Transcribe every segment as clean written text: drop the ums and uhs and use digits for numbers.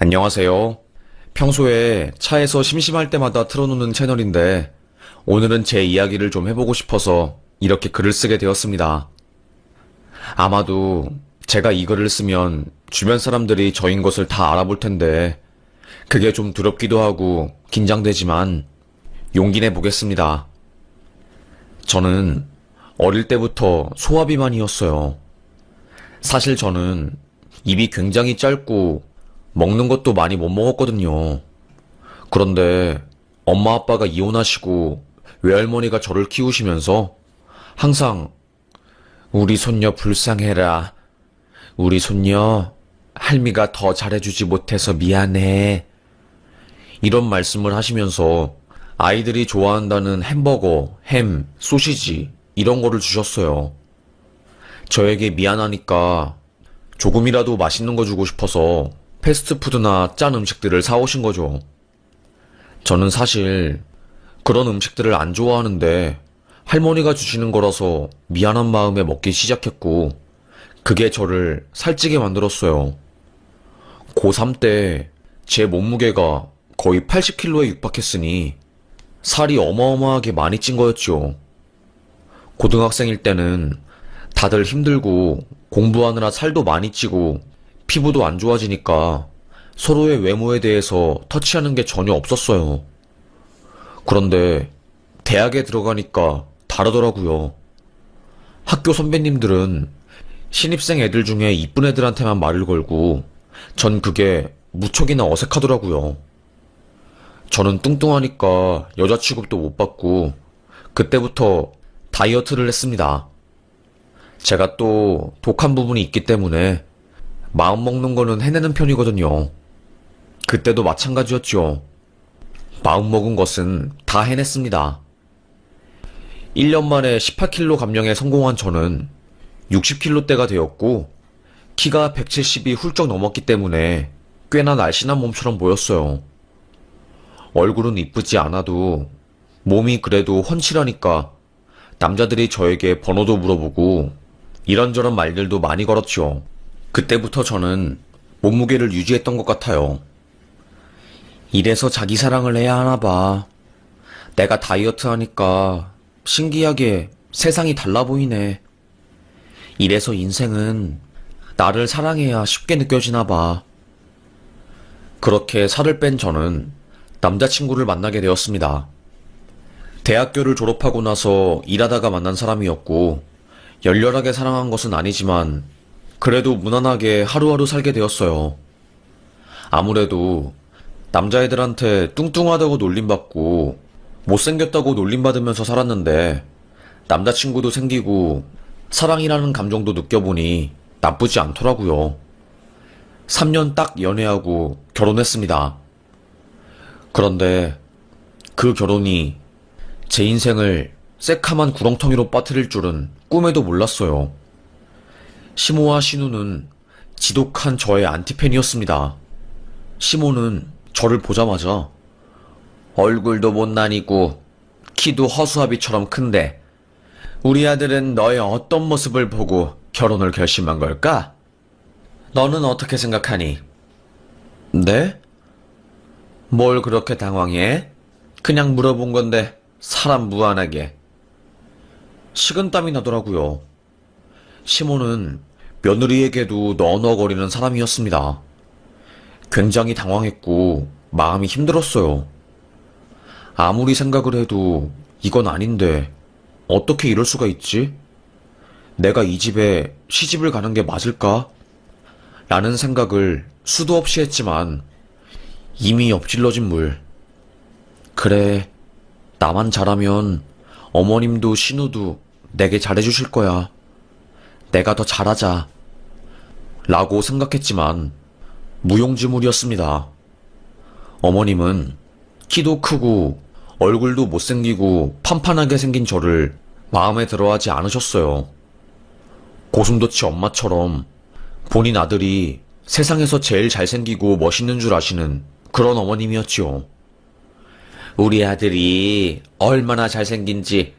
안녕하세요. 평소에 차에서 심심할 때마다 틀어놓는 채널인데 오늘은 제 이야기를 좀 해보고 싶어서 이렇게 글을 쓰게 되었습니다. 아마도 제가 이 글을 쓰면 주변 사람들이 저인 것을 다 알아볼 텐데 그게 좀 두렵기도 하고 긴장되지만 용기 내 보겠습니다. 저는 어릴 때부터 소화비만이었어요. 사실 저는 입이 굉장히 짧고 먹는 것도 많이 못 먹었거든요. 그런데 엄마 아빠가 이혼하시고 외할머니가 저를 키우시면서 항상 우리 손녀 불쌍해라. 우리 손녀 할미가 더 잘해주지 못해서 미안해. 이런 말씀을 하시면서 아이들이 좋아한다는 햄버거, 햄, 소시지 이런 거를 주셨어요. 저에게 미안하니까 조금이라도 맛있는 거 주고 싶어서 패스트푸드나 짠 음식들을 사오신 거죠. 저는 사실 그런 음식들을 안 좋아하는데 할머니가 주시는 거라서 미안한 마음에 먹기 시작했고 그게 저를 살찌게 만들었어요. 고3 때 제 몸무게가 거의 80kg에 육박했으니 살이 어마어마하게 많이 찐 거였죠. 고등학생일 때는 다들 힘들고 공부하느라 살도 많이 찌고 피부도 안 좋아지니까 서로의 외모에 대해서 터치하는 게 전혀 없었어요. 그런데 대학에 들어가니까 다르더라고요. 학교 선배님들은 신입생 애들 중에 이쁜 애들한테만 말을 걸고 전 그게 무척이나 어색하더라고요. 저는 뚱뚱하니까 여자 취급도 못 받고 그때부터 다이어트를 했습니다. 제가 또 독한 부분이 있기 때문에 마음 먹는 거는 해내는 편이거든요. 그때도 마찬가지였죠. 마음 먹은 것은 다 해냈습니다. 1년 만에 18kg 감량에 성공한 저는 60kg대가 되었고 키가 170이 훌쩍 넘었기 때문에 꽤나 날씬한 몸처럼 보였어요. 얼굴은 이쁘지 않아도 몸이 그래도 훤칠하니까 남자들이 저에게 번호도 물어보고 이런저런 말들도 많이 걸었죠. 그때부터 저는 몸무게를 유지했던 것 같아요. 이래서 자기 사랑을 해야 하나 봐. 내가 다이어트 하니까 신기하게 세상이 달라 보이네. 이래서 인생은 나를 사랑해야 쉽게 느껴지나 봐. 그렇게 살을 뺀 저는 남자친구를 만나게 되었습니다. 대학교를 졸업하고 나서 일하다가 만난 사람이었고 열렬하게 사랑한 것은 아니지만 그래도 무난하게 하루하루 살게 되었어요. 아무래도 남자애들한테 뚱뚱하다고 놀림받고 못생겼다고 놀림받으면서 살았는데 남자친구도 생기고 사랑이라는 감정도 느껴보니 나쁘지 않더라고요. 3년 딱 연애하고 결혼했습니다. 그런데 그 결혼이 제 인생을 새카만 구렁텅이로 빠뜨릴 줄은 꿈에도 몰랐어요. 시모와 신우는 지독한 저의 안티팬이었습니다. 시모는 저를 보자마자 얼굴도 못난이고 키도 허수아비처럼 큰데 우리 아들은 너의 어떤 모습을 보고 결혼을 결심한 걸까? 너는 어떻게 생각하니? 네? 뭘 그렇게 당황해? 그냥 물어본 건데 사람 무안하게. 식은땀이 나더라고요. 시모는 며느리에게도 너너거리는 사람이었습니다. 굉장히 당황했고 마음이 힘들었어요. 아무리 생각을 해도 이건 아닌데 어떻게 이럴 수가 있지? 내가 이 집에 시집을 가는 게 맞을까? 라는 생각을 수도 없이 했지만 이미 엎질러진 물. 그래, 나만 잘하면 어머님도 신우도 내게 잘해주실 거야. 내가 더 잘하자. 라고 생각했지만 무용지물이었습니다. 어머님은 키도 크고 얼굴도 못생기고 판판하게 생긴 저를 마음에 들어하지 않으셨어요. 고슴도치 엄마처럼 본인 아들이 세상에서 제일 잘생기고 멋있는 줄 아시는 그런 어머님이었지요. 우리 아들이 얼마나 잘생긴지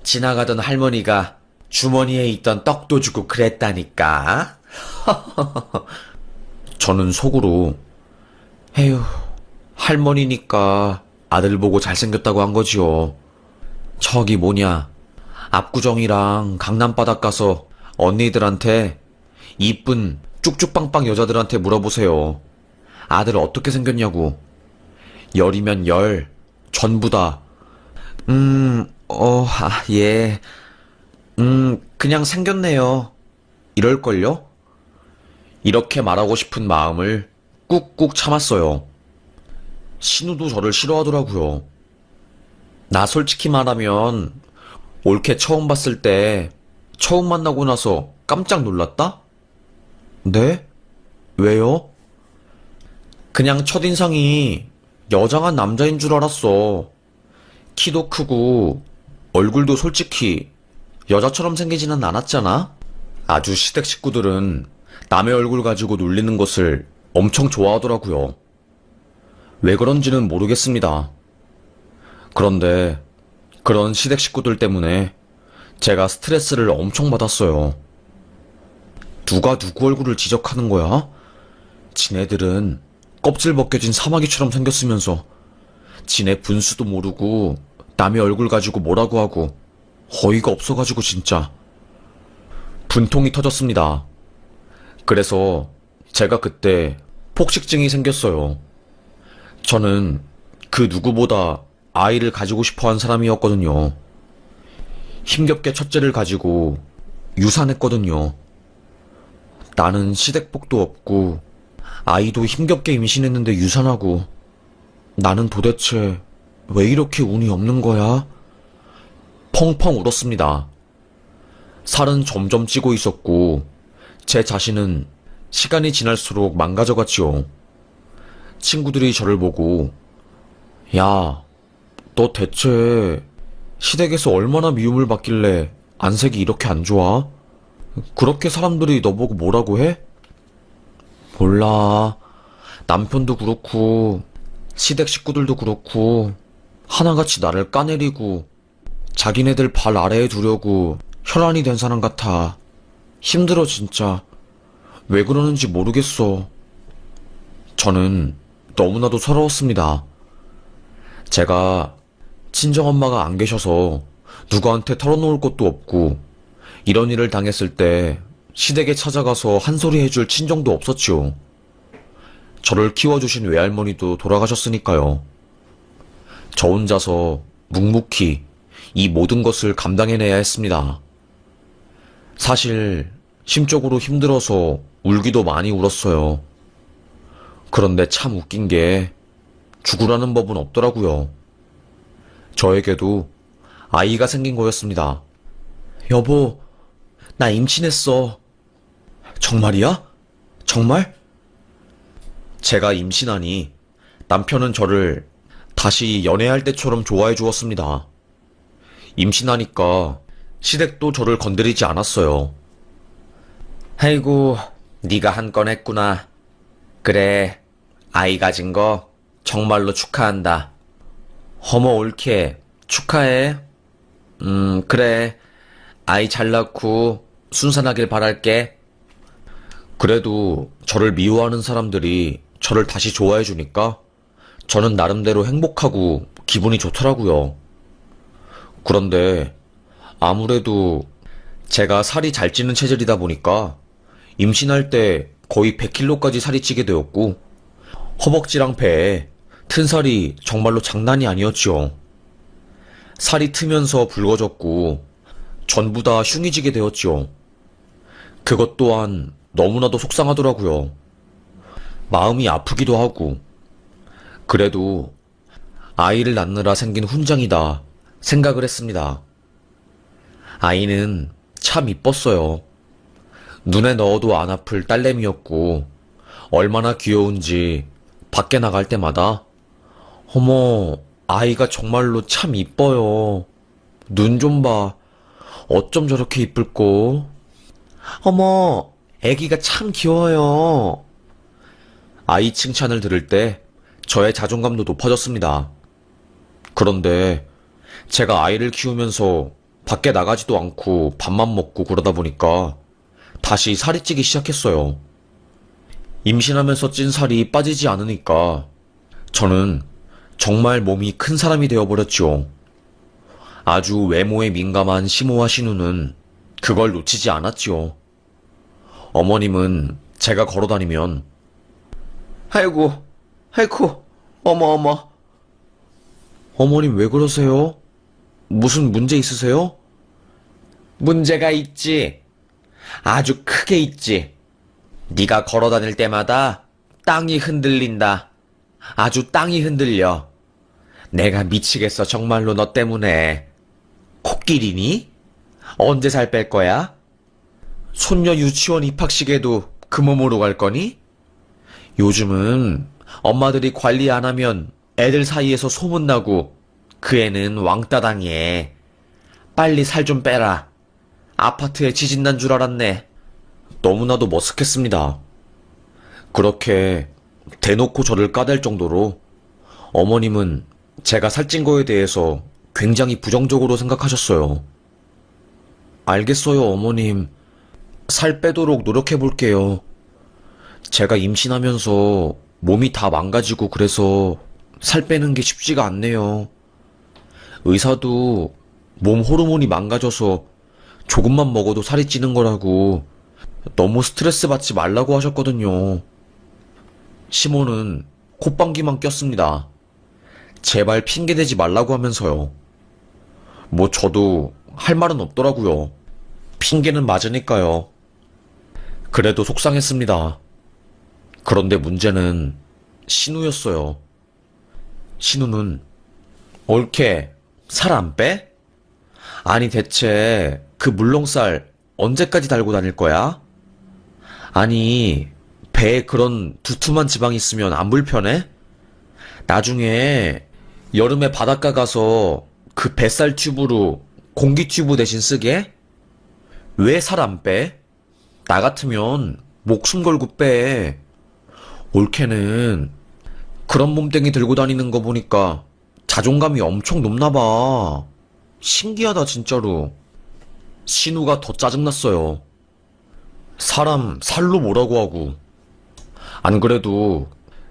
지나가던 할머니가 주머니에 있던 떡도 주고 그랬다니까. 저는 속으로 에휴, 할머니니까 아들 보고 잘생겼다고 한 거지요. 저기 뭐냐, 압구정이랑 강남바닷 가서 언니들한테 이쁜 쭉쭉빵빵 여자들한테 물어보세요. 아들 어떻게 생겼냐고. 열이면 열, 전부 다. 예. 그냥 생겼네요. 이럴걸요? 이렇게 말하고 싶은 마음을 꾹꾹 참았어요. 신우도 저를 싫어하더라고요. 나 솔직히 말하면 올케 처음 봤을 때 처음 만나고 나서 깜짝 놀랐다? 네? 왜요? 그냥 첫인상이 여장한 남자인 줄 알았어. 키도 크고 얼굴도 솔직히 여자처럼 생기지는 않았잖아? 아주 시댁 식구들은 남의 얼굴 가지고 놀리는 것을 엄청 좋아하더라고요. 왜 그런지는 모르겠습니다. 그런데 그런 시댁 식구들 때문에 제가 스트레스를 엄청 받았어요. 누가 누구 얼굴을 지적하는 거야? 지네들은 껍질 벗겨진 사마귀처럼 생겼으면서 지네 분수도 모르고 남의 얼굴 가지고 뭐라고 하고 어이가 없어가지고 진짜 분통이 터졌습니다. 그래서 제가 그때 폭식증이 생겼어요. 저는 그 누구보다 아이를 가지고 싶어 한 사람이었거든요. 힘겹게 첫째를 가지고 유산했거든요. 나는 시댁복도 없고 아이도 힘겹게 임신했는데 유산하고 나는 도대체 왜 이렇게 운이 없는 거야? 펑펑 울었습니다. 살은 점점 찌고 있었고 제 자신은 시간이 지날수록 망가져갔지요. 친구들이 저를 보고 야, 너 대체 시댁에서 얼마나 미움을 받길래 안색이 이렇게 안 좋아? 그렇게 사람들이 너보고 뭐라고 해? 몰라. 남편도 그렇고 시댁 식구들도 그렇고 하나같이 나를 까내리고 자기네들 발 아래에 두려고 혈안이 된 사람 같아. 힘들어 진짜. 왜 그러는지 모르겠어. 저는 너무나도 서러웠습니다. 제가 친정엄마가 안 계셔서 누구한테 털어놓을 것도 없고 이런 일을 당했을 때 시댁에 찾아가서 한 소리 해줄 친정도 없었지요. 저를 키워주신 외할머니도 돌아가셨으니까요. 저 혼자서 묵묵히 이 모든 것을 감당해내야 했습니다. 사실 심적으로 힘들어서 울기도 많이 울었어요. 그런데 참 웃긴 게 죽으라는 법은 없더라고요. 저에게도 아이가 생긴 거였습니다. 여보, 나 임신했어. 정말이야? 정말? 제가 임신하니 남편은 저를 다시 연애할 때처럼 좋아해 주었습니다. 임신하니까 시댁도 저를 건드리지 않았어요. 아이고, 네가 한 건 했구나. 그래, 아이 가진 거 정말로 축하한다. 어머 올케, 축하해. 그래, 아이 잘 낳고 순산하길 바랄게. 그래도 저를 미워하는 사람들이 저를 다시 좋아해 주니까 저는 나름대로 행복하고 기분이 좋더라고요. 그런데 아무래도 제가 살이 잘 찌는 체질이다 보니까 임신할 때 거의 100kg까지 살이 찌게 되었고 허벅지랑 배에 튼 살이 정말로 장난이 아니었지요. 살이 트면서 붉어졌고 전부 다 흉해지게 되었지요. 그것 또한 너무나도 속상하더라고요. 마음이 아프기도 하고 그래도 아이를 낳느라 생긴 훈장이다 생각을 했습니다. 아이는 참 이뻤어요. 눈에 넣어도 안 아플 딸내미였고 얼마나 귀여운지 밖에 나갈 때마다 어머, 아이가 정말로 참 이뻐요. 눈 좀 봐. 어쩜 저렇게 이쁠꼬? 어머, 애기가 참 귀여워요. 아이 칭찬을 들을 때 저의 자존감도 높아졌습니다. 그런데 제가 아이를 키우면서 밖에 나가지도 않고 밥만 먹고 그러다 보니까 다시 살이 찌기 시작했어요. 임신하면서 찐 살이 빠지지 않으니까 저는 정말 몸이 큰 사람이 되어버렸죠. 아주 외모에 민감한 시모와 신우는 그걸 놓치지 않았지요. 어머님은 제가 걸어다니면 아이고, 아이고, 어머. 어머님 왜 그러세요? 무슨 문제 있으세요? 문제가 있지. 아주 크게 있지. 네가 걸어다닐 때마다 땅이 흔들린다. 아주 땅이 흔들려. 내가 미치겠어 정말로 너 때문에. 코끼리니? 언제 살 뺄 거야? 손녀 유치원 입학식에도 그 몸으로 갈 거니? 요즘은 엄마들이 관리 안 하면 애들 사이에서 소문나고 그 애는 왕따 당해. 빨리 살 좀 빼라. 아파트에 지진 난 줄 알았네. 너무나도 머쓱했습니다. 그렇게 대놓고 저를 까댈 정도로 어머님은 제가 살찐 거에 대해서 굉장히 부정적으로 생각하셨어요. 알겠어요, 어머님. 살 빼도록 노력해 볼게요. 제가 임신하면서 몸이 다 망가지고 그래서 살 빼는 게 쉽지가 않네요. 의사도 몸 호르몬이 망가져서 조금만 먹어도 살이 찌는 거라고 너무 스트레스 받지 말라고 하셨거든요. 시모는 콧방귀만 꼈습니다. 제발 핑계대지 말라고 하면서요. 뭐 저도 할 말은 없더라고요. 핑계는 맞으니까요. 그래도 속상했습니다. 그런데 문제는 신우였어요. 신우는 옳게 살 안 빼? 아니 대체 그 물렁살 언제까지 달고 다닐 거야? 아니 배에 그런 두툼한 지방이 있으면 안 불편해? 나중에 여름에 바닷가 가서 그 뱃살 튜브로 공기 튜브 대신 쓰게? 왜 살 안 빼? 나 같으면 목숨 걸고 빼. 올케는 그런 몸뚱이 들고 다니는 거 보니까 자존감이 엄청 높나 봐. 신기하다 진짜로. 신우가 더 짜증났어요. 사람 살로 뭐라고 하고. 안 그래도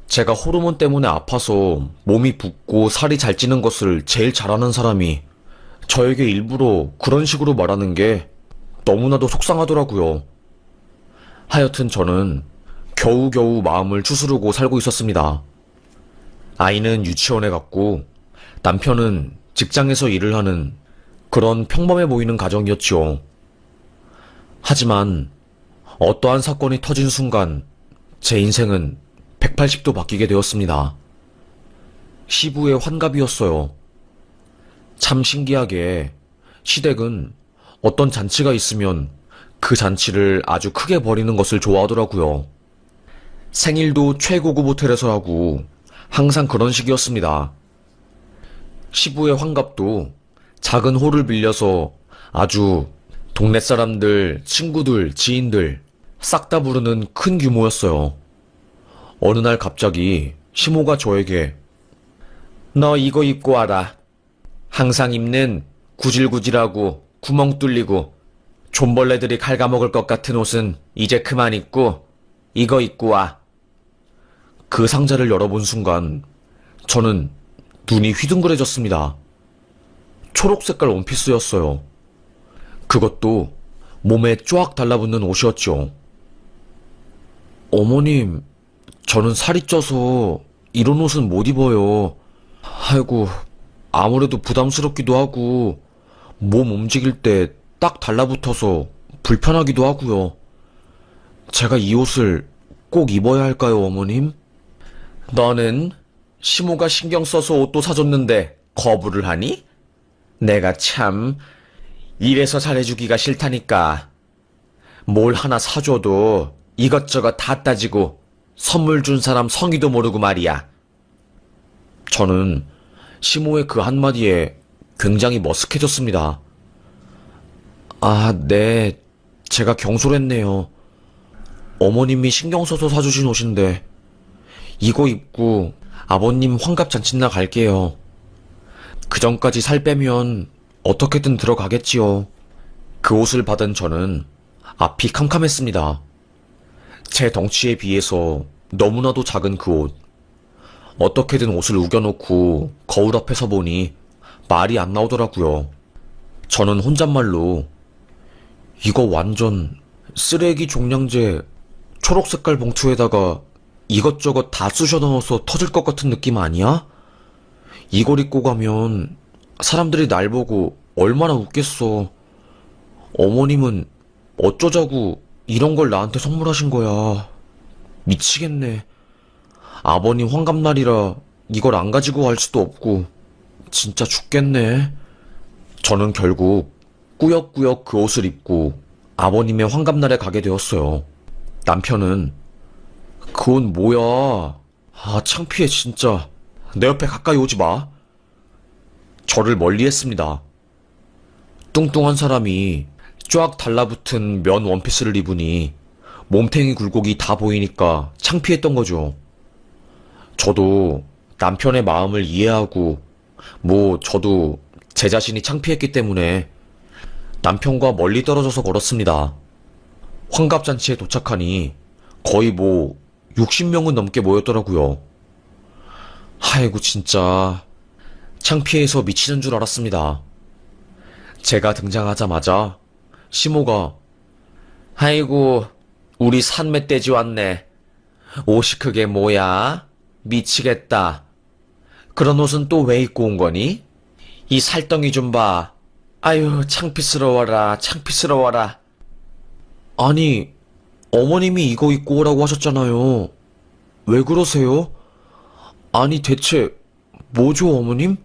제가 호르몬 때문에 아파서 몸이 붓고 살이 잘 찌는 것을 제일 잘하는 사람이 저에게 일부러 그런 식으로 말하는 게 너무나도 속상하더라고요. 하여튼 저는 겨우겨우 마음을 추스르고 살고 있었습니다. 아이는 유치원에 갔고 남편은 직장에서 일을 하는 그런 평범해 보이는 가정이었죠. 하지만 어떠한 사건이 터진 순간 제 인생은 180도 바뀌게 되었습니다. 시부의 환갑이었어요. 참 신기하게 시댁은 어떤 잔치가 있으면 그 잔치를 아주 크게 벌이는 것을 좋아하더라고요. 생일도 최고급 호텔에서 하고 항상 그런 식이었습니다. 시부의 환갑도 작은 홀을 빌려서 아주 동네 사람들, 친구들, 지인들 싹 다 부르는 큰 규모였어요. 어느 날 갑자기 시모가 저에게 너 이거 입고 와라. 항상 입는 구질구질하고 구멍 뚫리고 존벌레들이 갉아먹을 것 같은 옷은 이제 그만 입고 이거 입고 와. 그 상자를 열어본 순간 저는 눈이 휘둥그레졌습니다. 초록 색깔 원피스였어요. 그것도 몸에 쫙 달라붙는 옷이었죠. 어머님, 저는 살이 쪄서 이런 옷은 못 입어요. 아이고, 아무래도 부담스럽기도 하고 몸 움직일 때 딱 달라붙어서 불편하기도 하고요. 제가 이 옷을 꼭 입어야 할까요, 어머님? 너는 시모가 신경 써서 옷도 사줬는데 거부를 하니? 내가 참 이래서 잘해주기가 싫다니까. 뭘 하나 사줘도 이것저것 다 따지고 선물 준 사람 성의도 모르고 말이야. 저는 시모의 그 한마디에 굉장히 머쓱해졌습니다. 아, 네. 제가 경솔했네요. 어머님이 신경 써서 사주신 옷인데 이거 입고 아버님 환갑 잔칫날 갈게요. 그 전까지 살 빼면 어떻게든 들어가겠지요. 그 옷을 받은 저는 앞이 캄캄했습니다. 제 덩치에 비해서 너무나도 작은 그 옷. 어떻게든 옷을 우겨놓고 거울 앞에 서 보니 말이 안 나오더라고요. 저는 혼잣말로 이거 완전 쓰레기 종량제 초록 색깔 봉투에다가 이것저것 다 쑤셔 넣어서 터질 것 같은 느낌 아니야? 이걸 입고 가면 사람들이 날 보고 얼마나 웃겠어. 어머님은 어쩌자고 이런 걸 나한테 선물하신 거야. 미치겠네. 아버님 환갑날이라 이걸 안 가지고 갈 수도 없고 진짜 죽겠네. 저는 결국 꾸역꾸역 그 옷을 입고 아버님의 환갑날에 가게 되었어요. 남편은 그 옷 뭐야? 아, 창피해 진짜. 내 옆에 가까이 오지 마. 저를 멀리했습니다. 뚱뚱한 사람이 쫙 달라붙은 면 원피스를 입으니 몸탱이 굴곡이 다 보이니까 창피했던 거죠. 저도 남편의 마음을 이해하고 저도 제 자신이 창피했기 때문에 남편과 멀리 떨어져서 걸었습니다. 환갑잔치에 도착하니 거의 60명은 넘게 모였더라고요. 아이고 진짜 창피해서 미치는 줄 알았습니다. 제가 등장하자마자 시모가 아이고 우리 산멧돼지 왔네. 옷이 그게 뭐야? 미치겠다. 그런 옷은 또 왜 입고 온 거니? 이 살덩이 좀 봐. 아유 창피스러워라 창피스러워라. 아니 어머님이 이거 입고 오라고 하셨잖아요. 왜 그러세요? 아니 대체 뭐죠 어머님?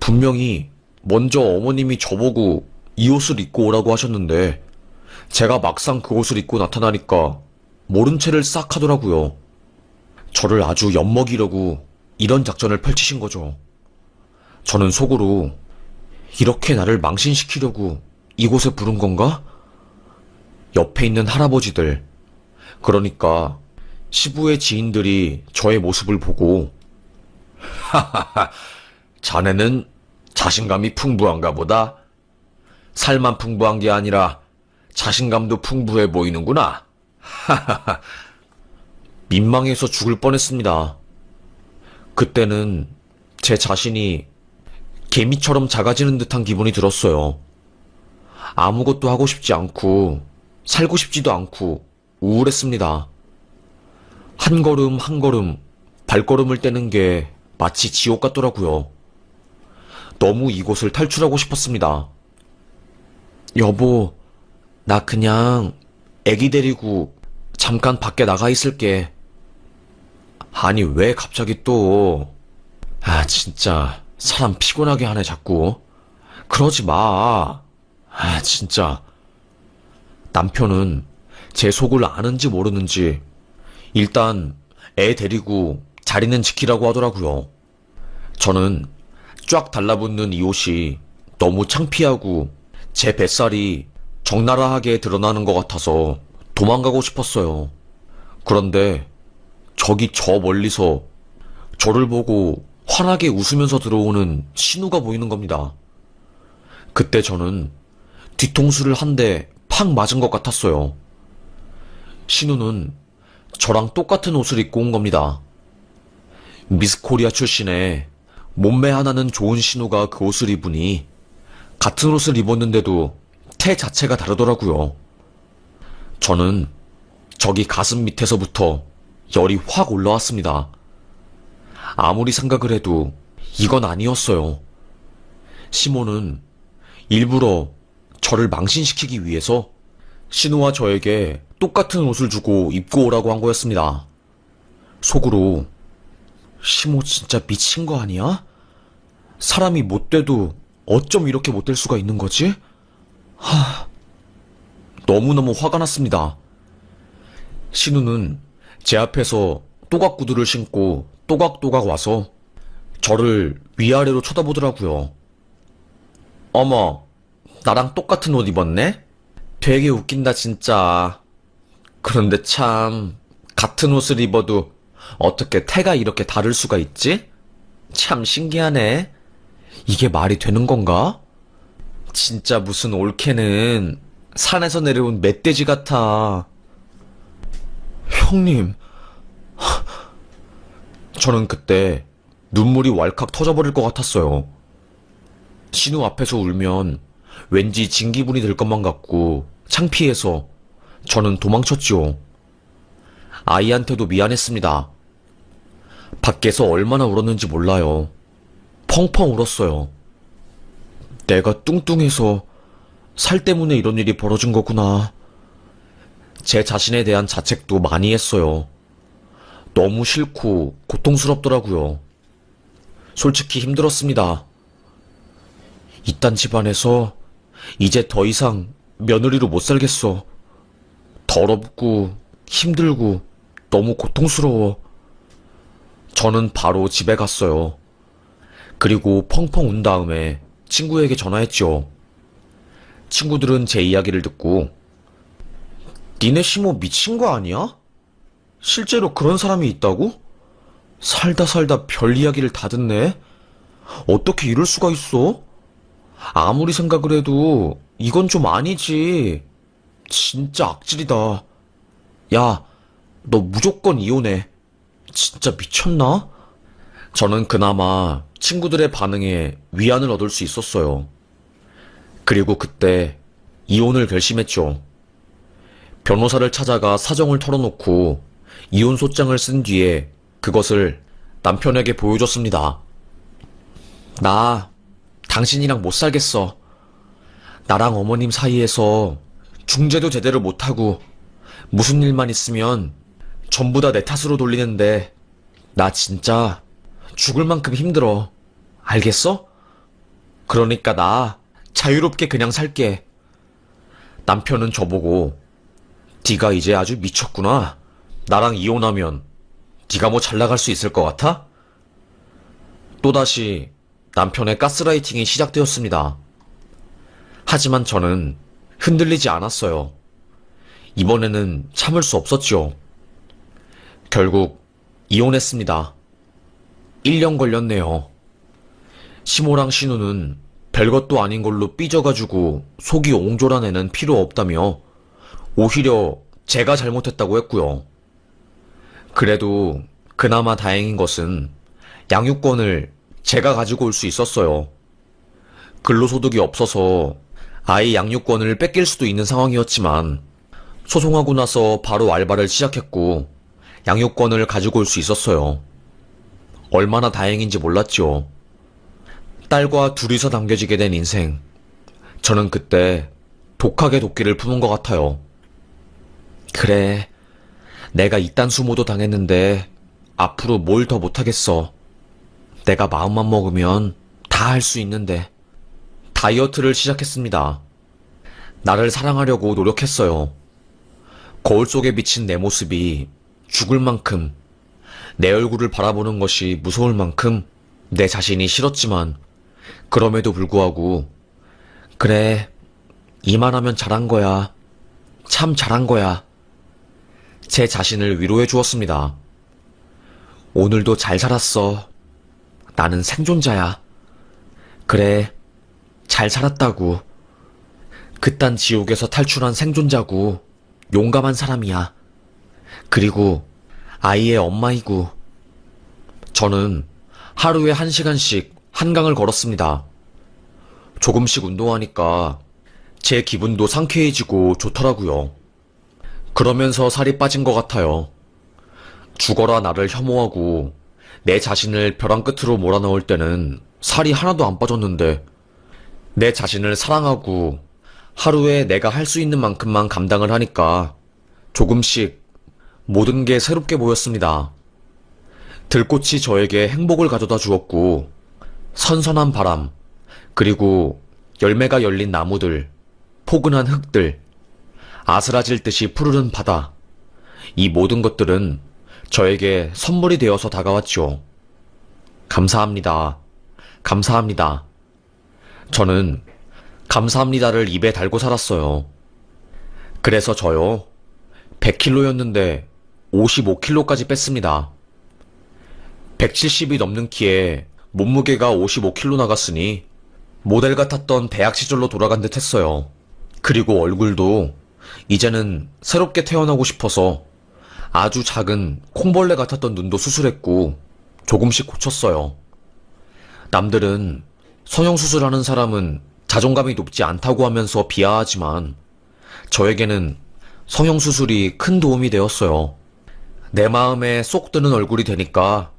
분명히 먼저 어머님이 저보고 이 옷을 입고 오라고 하셨는데 제가 막상 그 옷을 입고 나타나니까 모른 채를 싹 하더라고요. 저를 아주 엿먹이려고 이런 작전을 펼치신 거죠. 저는 속으로 이렇게 나를 망신시키려고 이곳에 부른 건가? 옆에 있는 할아버지들, 그러니까 시부의 지인들이 저의 모습을 보고 하하하, 자네는 자신감이 풍부한가 보다. 살만 풍부한 게 아니라 자신감도 풍부해 보이는구나. 하하하. 민망해서 죽을 뻔했습니다. 그때는 제 자신이 개미처럼 작아지는 듯한 기분이 들었어요. 아무것도 하고 싶지 않고 살고 싶지도 않고 우울했습니다. 한 걸음 한 걸음 발걸음을 떼는 게 마치 지옥 같더라고요. 너무 이곳을 탈출하고 싶었습니다. 여보, 나 그냥 애기 데리고 잠깐 밖에 나가 있을게. 아니, 왜 갑자기 또. 아, 진짜 사람 피곤하게 하네 자꾸. 그러지 마. 아, 진짜. 남편은 제 속을 아는지 모르는지 일단 애 데리고 자리는 지키라고 하더라고요. 저는 쫙 달라붙는 이 옷이 너무 창피하고 제 뱃살이 적나라하게 드러나는 것 같아서 도망가고 싶었어요. 그런데 저기 저 멀리서 저를 보고 환하게 웃으면서 들어오는 신우가 보이는 겁니다. 그때 저는 뒤통수를 한 대 팍 맞은 것 같았어요. 신우는 저랑 똑같은 옷을 입고 온 겁니다. 미스 코리아 출신의 몸매 하나는 좋은 신우가 그 옷을 입으니 같은 옷을 입었는데도 태 자체가 다르더라고요. 저는 저기 가슴 밑에서부터 열이 확 올라왔습니다. 아무리 생각을 해도 이건 아니었어요. 시모는 일부러 저를 망신시키기 위해서 신우와 저에게 똑같은 옷을 주고 입고 오라고 한 거였습니다. 속으로 시모 진짜 미친 거 아니야? 사람이 못돼도 어쩜 이렇게 못될 수가 있는 거지? 너무너무 화가 났습니다. 신우는 제 앞에서 또각 구두를 신고 또각또각 와서 저를 위아래로 쳐다보더라고요. 어머, 나랑 똑같은 옷 입었네? 되게 웃긴다 진짜. 그런데 참 같은 옷을 입어도 어떻게 태가 이렇게 다를 수가 있지? 참 신기하네. 이게 말이 되는 건가? 진짜 무슨 올케는 산에서 내려온 멧돼지 같아. 형님, 저는 그때 눈물이 왈칵 터져버릴 것 같았어요. 신우 앞에서 울면 왠지 진 기분이 들 것만 같고 창피해서 저는 도망쳤죠. 아이한테도 미안했습니다. 밖에서 얼마나 울었는지 몰라요. 펑펑 울었어요. 내가 뚱뚱해서 살 때문에 이런 일이 벌어진 거구나. 제 자신에 대한 자책도 많이 했어요. 너무 싫고 고통스럽더라고요. 솔직히 힘들었습니다. 이딴 집안에서 이제 더 이상 며느리로 못 살겠어. 더럽고 힘들고 너무 고통스러워. 저는 바로 집에 갔어요. 그리고 펑펑 운 다음에 친구에게 전화했죠. 친구들은 제 이야기를 듣고 니네 시모 미친 거 아니야? 실제로 그런 사람이 있다고? 살다 살다 별 이야기를 다 듣네? 어떻게 이럴 수가 있어? 아무리 생각을 해도 이건 좀 아니지. 진짜 악질이다. 야, 너 무조건 이혼해. 진짜 미쳤나? 저는 그나마 친구들의 반응에 위안을 얻을 수 있었어요. 그리고 그때 이혼을 결심했죠. 변호사를 찾아가 사정을 털어놓고 이혼 소장을 쓴 뒤에 그것을 남편에게 보여줬습니다. 나 당신이랑 못 살겠어. 나랑 어머님 사이에서 중재도 제대로 못하고 무슨 일만 있으면 전부 다 내 탓으로 돌리는데 나 진짜 죽을 만큼 힘들어. 알겠어? 그러니까 나 자유롭게 그냥 살게. 남편은 저보고 네가 이제 아주 미쳤구나. 나랑 이혼하면 네가 뭐 잘 나갈 수 있을 것 같아? 또다시 남편의 가스라이팅이 시작되었습니다. 하지만 저는 흔들리지 않았어요. 이번에는 참을 수 없었죠. 결국 이혼했습니다. 1년 걸렸네요. 시모랑 신우는 별것도 아닌 걸로 삐져가지고 속이 옹졸한 애는 필요 없다며 오히려 제가 잘못했다고 했고요. 그래도 그나마 다행인 것은 양육권을 제가 가지고 올 수 있었어요. 근로소득이 없어서 아이 양육권을 뺏길 수도 있는 상황이었지만 소송하고 나서 바로 알바를 시작했고 양육권을 가지고 올 수 있었어요. 얼마나 다행인지 몰랐죠. 딸과 둘이서 남겨지게 된 인생. 저는 그때 독하게 도끼를 품은 것 같아요. 그래, 내가 이딴 수모도 당했는데 앞으로 뭘 더 못하겠어. 내가 마음만 먹으면 다 할 수 있는데. 다이어트를 시작했습니다. 나를 사랑하려고 노력했어요. 거울 속에 비친 내 모습이 죽을 만큼, 내 얼굴을 바라보는 것이 무서울 만큼 내 자신이 싫었지만 그럼에도 불구하고 그래, 이만하면 잘한 거야. 참 잘한 거야. 제 자신을 위로해 주었습니다. 오늘도 잘 살았어. 나는 생존자야. 그래, 잘 살았다고. 그딴 지옥에서 탈출한 생존자고, 용감한 사람이야. 그리고 아이의 엄마이고. 저는 하루에 1시간씩 한강을 걸었습니다. 조금씩 운동하니까 제 기분도 상쾌해지고 좋더라고요. 그러면서 살이 빠진 것 같아요. 죽어라 나를 혐오하고 내 자신을 벼랑 끝으로 몰아넣을 때는 살이 하나도 안 빠졌는데 내 자신을 사랑하고 하루에 내가 할 수 있는 만큼만 감당을 하니까 조금씩 모든 게 새롭게 보였습니다. 들꽃이 저에게 행복을 가져다 주었고 선선한 바람, 그리고 열매가 열린 나무들, 포근한 흙들, 아스라질 듯이 푸르른 바다, 이 모든 것들은 저에게 선물이 되어서 다가왔죠. 감사합니다. 감사합니다. 저는 감사합니다를 입에 달고 살았어요. 그래서 저요, 100kg였는데 55kg까지 뺐습니다. 170이 넘는 키에 몸무게가 55kg 나갔으니 모델 같았던 대학 시절로 돌아간 듯 했어요. 그리고 얼굴도 이제는 새롭게 태어나고 싶어서 아주 작은 콩벌레 같았던 눈도 수술했고 조금씩 고쳤어요. 남들은 성형수술하는 사람은 자존감이 높지 않다고 하면서 비하하지만 저에게는 성형수술이 큰 도움이 되었어요. 내 마음에 쏙 드는 얼굴이 되니까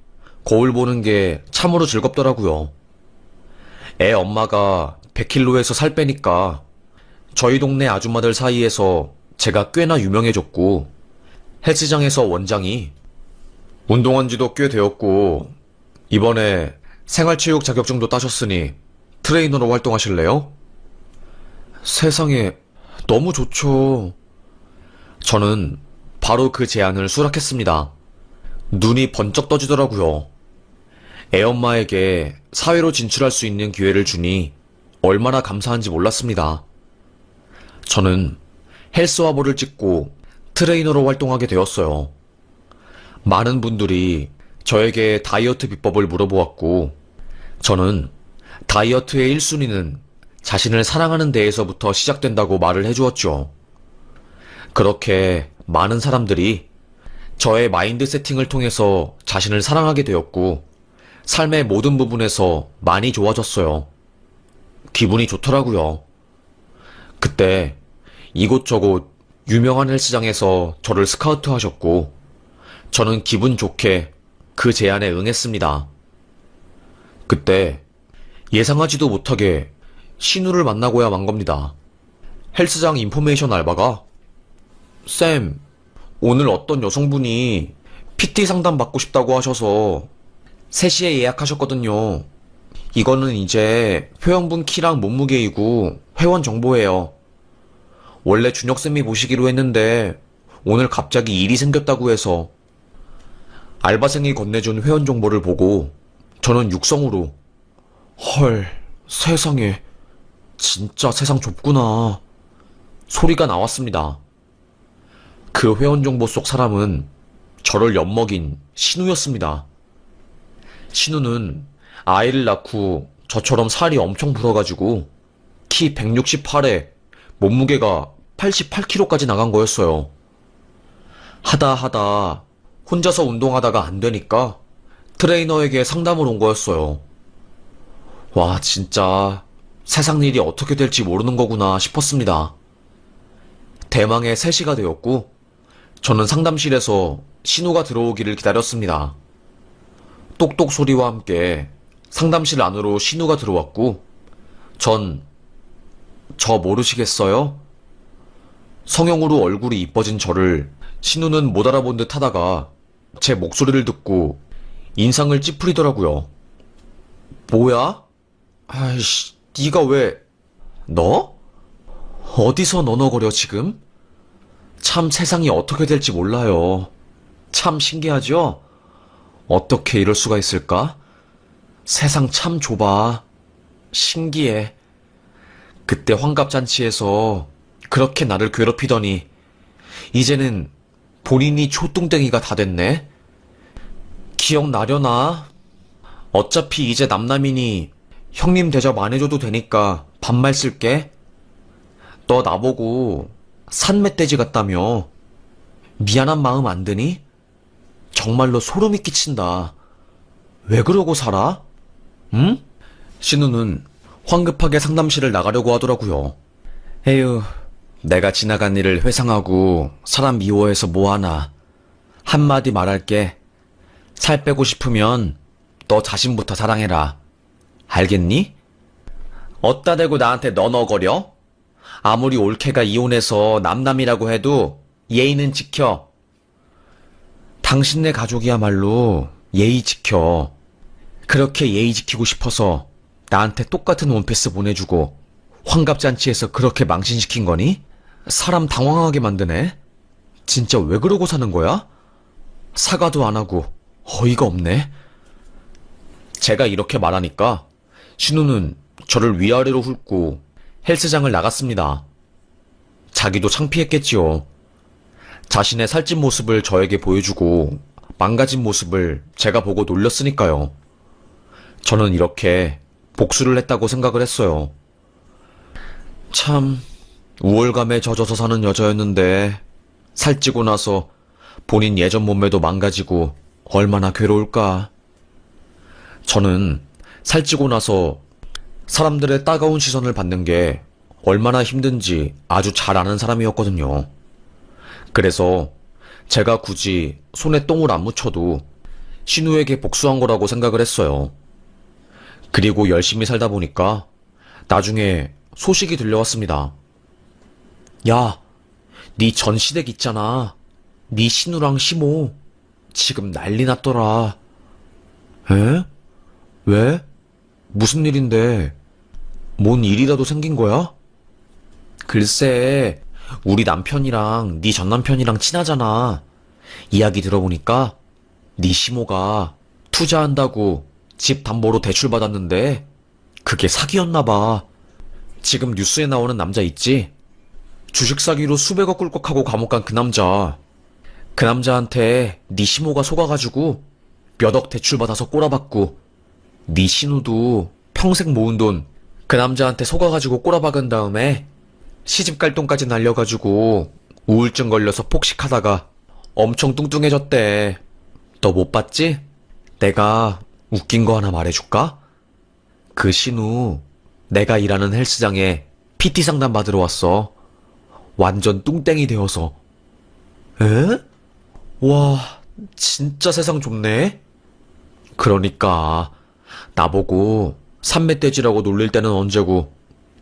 거울 보는 게 참으로 즐겁더라고요. 애 엄마가 100kg에서 살 빼니까 저희 동네 아줌마들 사이에서 제가 꽤나 유명해졌고 헬스장에서 원장이 운동한 지도 꽤 되었고 이번에 생활체육 자격증도 따셨으니 트레이너로 활동하실래요? 세상에 너무 좋죠. 저는 바로 그 제안을 수락했습니다. 눈이 번쩍 떠지더라고요. 애엄마에게 사회로 진출할 수 있는 기회를 주니 얼마나 감사한지 몰랐습니다. 저는 헬스화보를 찍고 트레이너로 활동하게 되었어요. 많은 분들이 저에게 다이어트 비법을 물어보았고, 저는 다이어트의 1순위는 자신을 사랑하는 데에서부터 시작된다고 말을 해주었죠. 그렇게 많은 사람들이 저의 마인드 세팅을 통해서 자신을 사랑하게 되었고, 삶의 모든 부분에서 많이 좋아졌어요. 기분이 좋더라고요. 그때 이곳저곳 유명한 헬스장에서 저를 스카우트 하셨고, 저는 기분 좋게 그 제안에 응했습니다. 그때 예상하지도 못하게 신우를 만나고야 만 겁니다. 헬스장 인포메이션 알바가 쌤, 오늘 어떤 여성분이 PT 상담 받고 싶다고 하셔서 3시에 예약하셨거든요. 이거는 이제 회원분 키랑 몸무게이고 회원 정보예요. 원래 준혁쌤이 보시기로 했는데 오늘 갑자기 일이 생겼다고 해서 알바생이 건네준 회원 정보를 보고 저는 육성으로 헐, 세상에 진짜 세상 좁구나 소리가 나왔습니다. 그 회원 정보 속 사람은 저를 엿먹인 신우였습니다. 신우는 아이를 낳고 저처럼 살이 엄청 불어가지고 키 168에 몸무게가 88kg까지 나간 거였어요. 하다 혼자서 운동하다가 안 되니까 트레이너에게 상담을 온 거였어요. 와, 진짜 세상 일이 어떻게 될지 모르는 거구나 싶었습니다. 대망의 3시가 되었고 저는 상담실에서 신우가 들어오기를 기다렸습니다. 똑똑 소리와 함께 상담실 안으로 신우가 들어왔고 저 모르시겠어요? 성형으로 얼굴이 이뻐진 저를 신우는 못 알아본 듯 하다가 제 목소리를 듣고 인상을 찌푸리더라고요. 뭐야? 아이씨, 네가 왜... 너? 어디서 너너거려 지금? 참 세상이 어떻게 될지 몰라요. 참 신기하죠? 어떻게 이럴 수가 있을까? 세상 참 좁아. 신기해. 그때 환갑잔치에서 그렇게 나를 괴롭히더니 이제는 본인이 초뚱땡이가 다 됐네? 기억나려나? 어차피 이제 남남이니 형님 대접 안 해줘도 되니까 반말 쓸게. 너 나보고 산멧돼지 같다며. 미안한 마음 안 드니? 정말로 소름이 끼친다. 왜 그러고 살아? 응? 신우는 황급하게 상담실을 나가려고 하더라고요. 에휴, 내가 지나간 일을 회상하고 사람 미워해서 뭐하나. 한마디 말할게. 살 빼고 싶으면 너 자신부터 사랑해라. 알겠니? 어따 대고 나한테 너너거려? 아무리 올케가 이혼해서 남남이라고 해도 예의는 지켜. 당신네 가족이야말로 예의 지켜. 그렇게 예의 지키고 싶어서 나한테 똑같은 원피스 보내주고 환갑잔치에서 그렇게 망신시킨 거니? 사람 당황하게 만드네. 진짜 왜 그러고 사는 거야? 사과도 안 하고 어이가 없네. 제가 이렇게 말하니까 신우는 저를 위아래로 훑고 헬스장을 나갔습니다. 자기도 창피했겠지요. 자신의 살찐 모습을 저에게 보여주고 망가진 모습을 제가 보고 놀렸으니까요. 저는 이렇게 복수를 했다고 생각을 했어요. 참 우월감에 젖어서 사는 여자였는데 살찌고 나서 본인 예전 몸매도 망가지고 얼마나 괴로울까. 저는 살찌고 나서 사람들의 따가운 시선을 받는 게 얼마나 힘든지 아주 잘 아는 사람이었거든요. 그래서 제가 굳이 손에 똥을 안 묻혀도 신우에게 복수한 거라고 생각을 했어요. 그리고 열심히 살다 보니까 나중에 소식이 들려왔습니다. 야, 네 전시댁 있잖아. 네 신우랑 시모 지금 난리 났더라. 에? 왜? 무슨 일인데? 뭔 일이라도 생긴 거야? 글쎄, 우리 남편이랑 네 전 남편이랑 친하잖아. 이야기 들어보니까 네 시모가 투자한다고 집 담보로 대출 받았는데 그게 사기였나 봐. 지금 뉴스에 나오는 남자 있지? 주식 사기로 수백억 꿀꺽하고 감옥 간 그 남자. 그 남자한테 네 시모가 속아가지고 몇 억 대출 받아서 꼬라박고 네 신우도 평생 모은 돈 그 남자한테 속아가지고 꼬라박은 다음에 시집 갈 돈까지 날려가지고 우울증 걸려서 폭식하다가 엄청 뚱뚱해졌대. 너 못 봤지? 내가 웃긴 거 하나 말해줄까? 그 신우 내가 일하는 헬스장에 PT 상담 받으러 왔어. 완전 뚱땡이 되어서. 에? 와, 진짜 세상 좁네? 그러니까 나보고 산멧돼지라고 놀릴 때는 언제고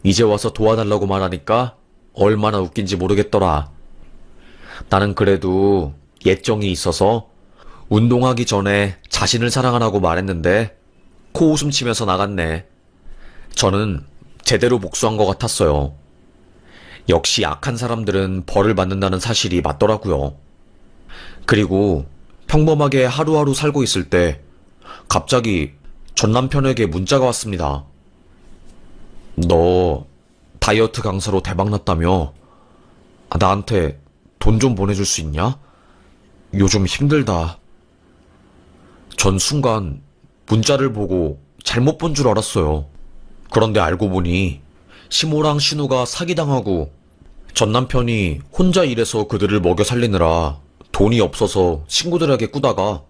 이제 와서 도와달라고 말하니까 얼마나 웃긴지 모르겠더라. 나는 그래도 예정이 있어서 운동하기 전에 자신을 사랑하라고 말했는데 코웃음 치면서 나갔네. 저는 제대로 복수한 것 같았어요. 역시 악한 사람들은 벌을 받는다는 사실이 맞더라고요. 그리고 평범하게 하루하루 살고 있을 때 갑자기 전 남편에게 문자가 왔습니다. 너 다이어트 강사로 대박났다며? 나한테 돈 좀 보내줄 수 있냐? 요즘 힘들다. 전 순간 문자를 보고 잘못 본 줄 알았어요. 그런데 알고 보니 시모랑 신우가 사기당하고 전 남편이 혼자 일해서 그들을 먹여 살리느라 돈이 없어서 친구들에게 꾸다가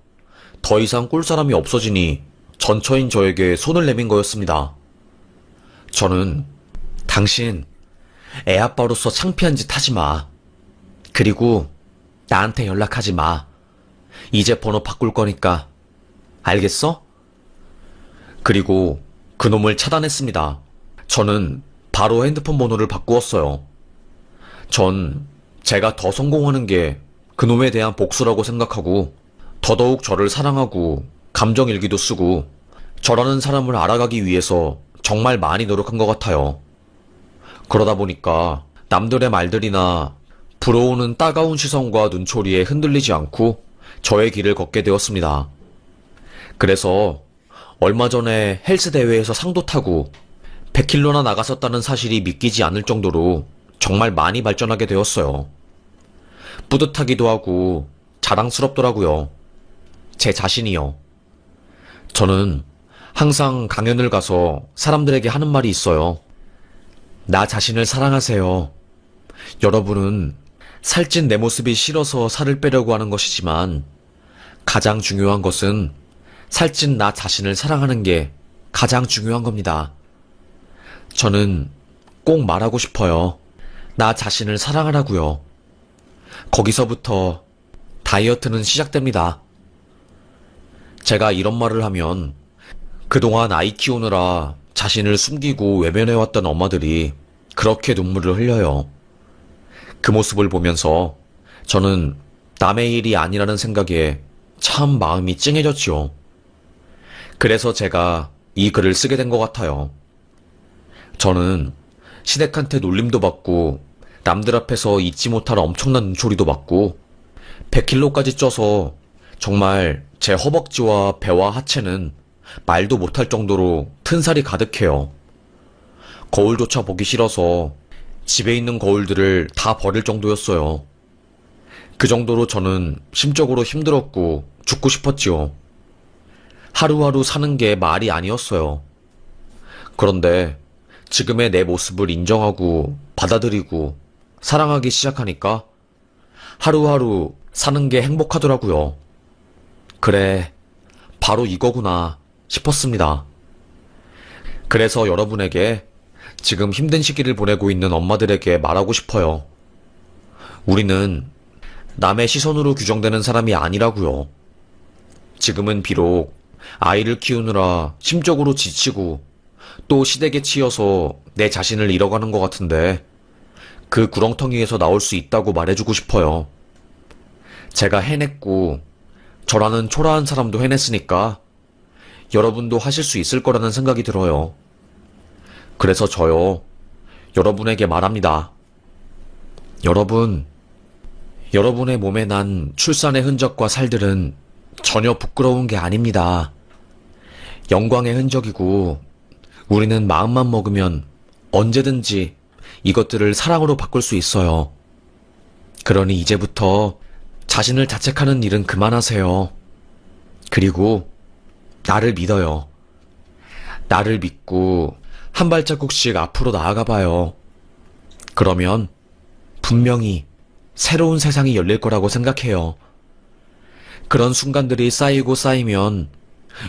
더 이상 꿀 사람이 없어지니 전처인 저에게 손을 내민 거였습니다. 저는 당신 애아빠로서 창피한 짓 하지 마. 그리고 나한테 연락하지 마. 이제 번호 바꿀 거니까. 알겠어? 그리고 그놈을 차단했습니다. 저는 바로 핸드폰 번호를 바꾸었어요. 전 제가 더 성공하는 게 그놈에 대한 복수라고 생각하고 더더욱 저를 사랑하고 감정일기도 쓰고 저라는 사람을 알아가기 위해서 정말 많이 노력한 것 같아요. 그러다 보니까 남들의 말들이나 불어오는 따가운 시선과 눈초리에 흔들리지 않고 저의 길을 걷게 되었습니다. 그래서 얼마 전에 헬스 대회에서 상도 타고 100kg나 나갔었다는 사실이 믿기지 않을 정도로 정말 많이 발전하게 되었어요. 뿌듯하기도 하고 자랑스럽더라고요. 제 자신이요. 저는 항상 강연을 가서 사람들에게 하는 말이 있어요. 나 자신을 사랑하세요. 여러분은 살찐 내 모습이 싫어서 살을 빼려고 하는 것이지만 가장 중요한 것은 살찐 나 자신을 사랑하는 게 가장 중요한 겁니다. 저는 꼭 말하고 싶어요. 나 자신을 사랑하라고요. 거기서부터 다이어트는 시작됩니다. 제가 이런 말을 하면 그동안 아이 키우느라 자신을 숨기고 외면해왔던 엄마들이 그렇게 눈물을 흘려요. 그 모습을 보면서 저는 남의 일이 아니라는 생각에 참 마음이 찡해졌지요. 그래서 제가 이 글을 쓰게 된 것 같아요. 저는 시댁한테 놀림도 받고 남들 앞에서 잊지 못할 엄청난 눈초리도 받고 100kg까지 쪄서 정말 제 허벅지와 배와 하체는 말도 못할 정도로 튼살이 가득해요. 거울조차 보기 싫어서 집에 있는 거울들을 다 버릴 정도였어요. 그 정도로 저는 심적으로 힘들었고 죽고 싶었지요. 하루하루 사는 게 말이 아니었어요. 그런데 지금의 내 모습을 인정하고 받아들이고 사랑하기 시작하니까 하루하루 사는 게 행복하더라고요. 그래, 바로 이거구나 싶었습니다. 그래서 여러분에게 지금 힘든 시기를 보내고 있는 엄마들에게 말하고 싶어요. 우리는 남의 시선으로 규정되는 사람이 아니라고요. 지금은 비록 아이를 키우느라 심적으로 지치고 또 시댁에 치여서 내 자신을 잃어가는 것 같은데 그 구렁텅이에서 나올 수 있다고 말해주고 싶어요. 제가 해냈고 저라는 초라한 사람도 해냈으니까 여러분도 하실 수 있을 거라는 생각이 들어요. 그래서 저요, 여러분에게 말합니다. 여러분, 여러분의 몸에 난 출산의 흔적과 살들은 전혀 부끄러운 게 아닙니다. 영광의 흔적이고 우리는 마음만 먹으면 언제든지 이것들을 사랑으로 바꿀 수 있어요. 그러니 이제부터 자신을 자책하는 일은 그만하세요. 그리고 나를 믿어요. 나를 믿고 한 발자국씩 앞으로 나아가 봐요. 그러면 분명히 새로운 세상이 열릴 거라고 생각해요. 그런 순간들이 쌓이고 쌓이면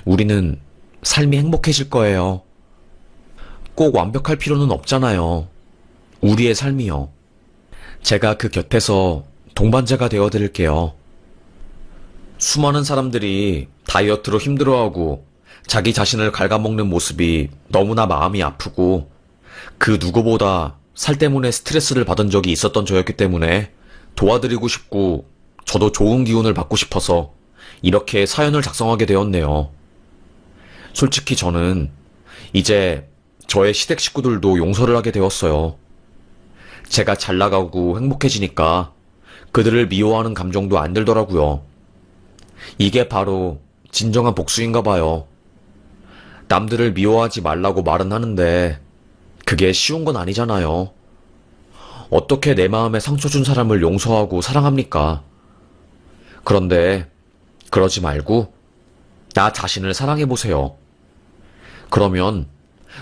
우리는 삶이 행복해질 거예요. 꼭 완벽할 필요는 없잖아요. 우리의 삶이요. 제가 그 곁에서 동반자가 되어드릴게요. 수많은 사람들이 다이어트로 힘들어하고 자기 자신을 갉아먹는 모습이 너무나 마음이 아프고 그 누구보다 살 때문에 스트레스를 받은 적이 있었던 저였기 때문에 도와드리고 싶고 저도 좋은 기운을 받고 싶어서 이렇게 사연을 작성하게 되었네요. 솔직히 저는 이제 저의 시댁 식구들도 용서를 하게 되었어요. 제가 잘 나가고 행복해지니까 그들을 미워하는 감정도 안 들더라고요. 이게 바로 진정한 복수인가 봐요. 남들을 미워하지 말라고 말은 하는데 그게 쉬운 건 아니잖아요. 어떻게 내 마음에 상처 준 사람을 용서하고 사랑합니까? 그런데 그러지 말고 나 자신을 사랑해보세요. 그러면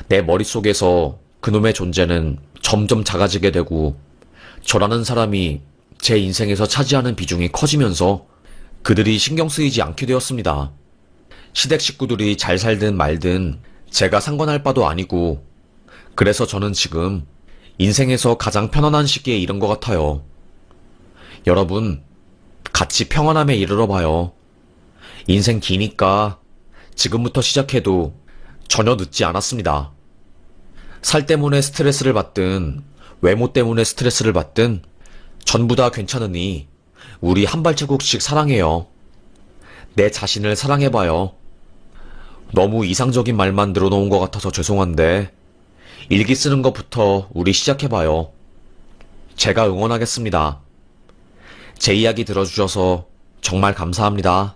내 머릿속에서 그놈의 존재는 점점 작아지게 되고 저라는 사람이 제 인생에서 차지하는 비중이 커지면서 그들이 신경 쓰이지 않게 되었습니다. 시댁 식구들이 잘 살든 말든 제가 상관할 바도 아니고 그래서 저는 지금 인생에서 가장 편안한 시기에 이른 것 같아요. 여러분, 같이 평안함에 이르러 봐요. 인생 기니까 지금부터 시작해도 전혀 늦지 않았습니다. 살 때문에 스트레스를 받든 외모 때문에 스트레스를 받든 전부 다 괜찮으니 우리 한 발자국씩 사랑해요. 내 자신을 사랑해봐요. 너무 이상적인 말만 늘어놓은 것 같아서 죄송한데 일기 쓰는 것부터 우리 시작해봐요. 제가 응원하겠습니다. 제 이야기 들어주셔서 정말 감사합니다.